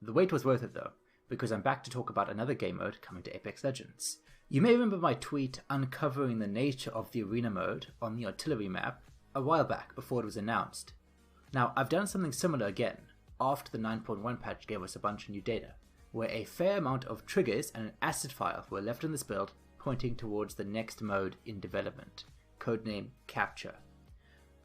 The wait was worth it though, because I'm back to talk about another game mode coming to Apex Legends. You may remember my tweet uncovering the nature of the arena mode on the artillery map a while back before it was announced. Now, I've done something similar again, after the 9.1 patch gave us a bunch of new data, where a fair amount of triggers and an asset file were left in this build pointing towards the next mode in development, codename Capture.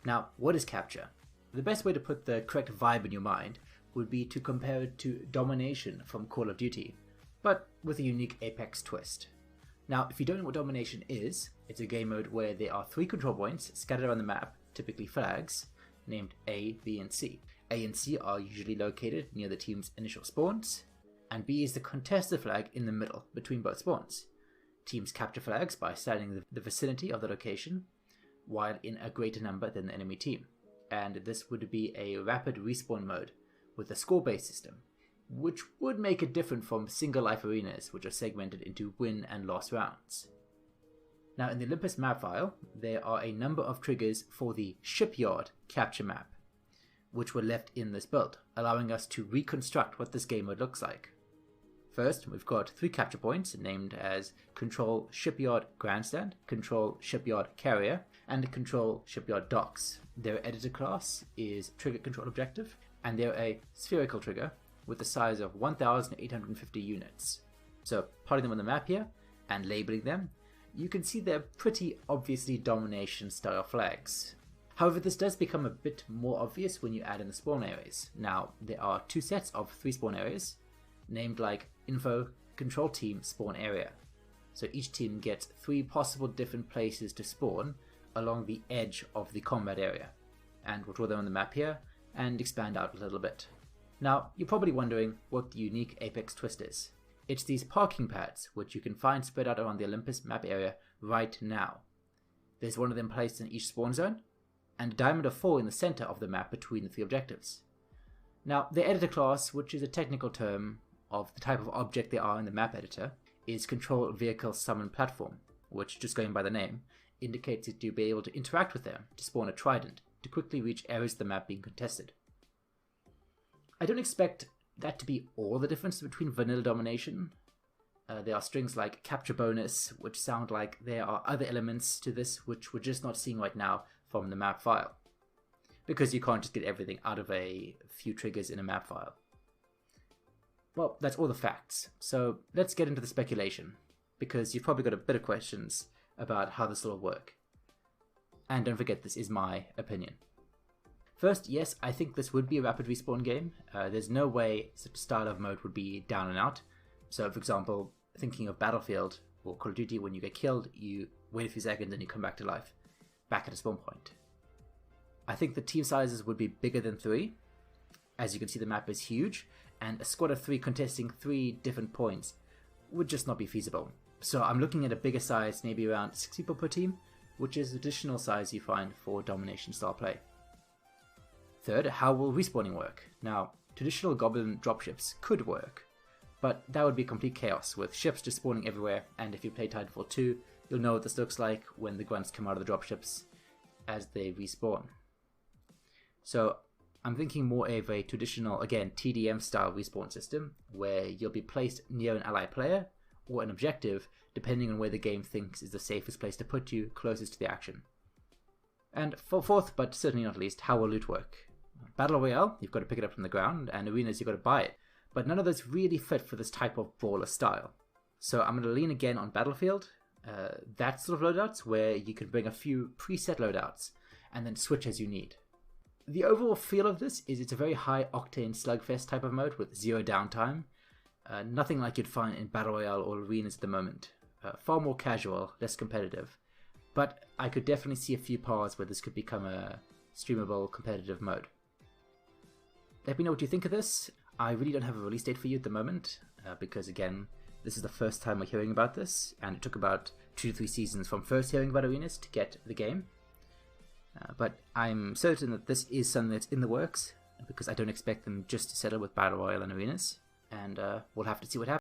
Now, what is Capture? The best way to put the correct vibe in your mind would be to compare it to Domination from Call of Duty, but with a unique Apex twist. Now, if you don't know what Domination is, it's a game mode where there are 3 control points scattered around the map, typically flags, named A, B, and C. A and C are usually located near the team's initial spawns, and B is the contested flag in the middle, between both spawns. Teams capture flags by standing the vicinity of the location, while in a greater number than the enemy team. And this would be a rapid respawn mode with a score-based system, which would make it different from single-life arenas, which are segmented into win and loss rounds. Now, in the Olympus map file, there are a number of triggers for the Shipyard capture map, which were left in this build, allowing us to reconstruct what this game mode looks like. First, we've got 3 capture points named as Control Shipyard Grandstand, Control Shipyard Carrier, and Control Shipyard Docks. Their editor class is Trigger Control Objective, and they're a spherical trigger with a size of 1,850 units. So, plotting them on the map here, and labeling them, you can see they're pretty obviously Domination style flags. However, this does become a bit more obvious when you add in the spawn areas. Now, there are 2 sets of 3 spawn areas, named like Info, Control Team, Spawn Area. So each team gets 3 possible different places to spawn along the edge of the combat area. And we'll draw them on the map here, and expand out a little bit. Now, you're probably wondering what the unique Apex twist is. It's these parking pads, which you can find spread out around the Olympus map area right now. There's one of them placed in each spawn zone, and a diamond of 4 in the center of the map between the 3 objectives. Now, the editor class, which is a technical term of the type of object they are in the map editor, is Control Vehicle Summon Platform, which, just going by the name, indicates that you'll be able to interact with them to spawn a trident to quickly reach areas of the map being contested. I don't expect that to be all the difference between vanilla Domination. There are strings like Capture Bonus, which sound like there are other elements to this which we're just not seeing right now from the map file, because you can't just get everything out of a few triggers in a map file. Well, that's all the facts, so let's get into the speculation, because you've probably got a bit of questions about how this will work. And don't forget, this is my opinion. First, yes, I think this would be a rapid respawn game. There's no way such a style of mode would be down and out. So, for example, thinking of Battlefield or Call of Duty, when you get killed, you wait a few seconds and you come back to life, back at a spawn point. I think the team sizes would be bigger than 3. As you can see, the map is huge, and a squad of 3 contesting 3 different points would just not be feasible. So I'm looking at a bigger size, maybe around 6 people per team, which is the additional size you find for Domination style play. Third, how will respawning work? Now, traditional Goblin dropships could work, but that would be complete chaos, with ships just spawning everywhere, and if you play Titanfall 2, you'll know what this looks like when the grunts come out of the dropships as they respawn. So I'm thinking more of a traditional, again, TDM style respawn system, where you'll be placed near an ally player, or an objective, depending on where the game thinks is the safest place to put you closest to the action. And for fourth, but certainly not least, how will loot work? Battle Royale, you've got to pick it up from the ground, and arenas, you've got to buy it. But none of those really fit for this type of brawler style. So I'm going to lean again on Battlefield, that sort of loadouts, where you can bring a few preset loadouts, and then switch as you need. The overall feel of this is it's a very high octane slugfest type of mode with 0 downtime. Nothing like you'd find in Battle Royale or arenas at the moment. Far more casual, less competitive. But I could definitely see a few paths where this could become a streamable competitive mode. Let me know what you think of this. I really don't have a release date for you at the moment, because again, this is the first time we're hearing about this, and it took about 2 to 3 seasons from first hearing about arenas to get the game. But I'm certain that this is something that's in the works, because I don't expect them just to settle with Battle Royale and arenas, and we'll have to see what happens.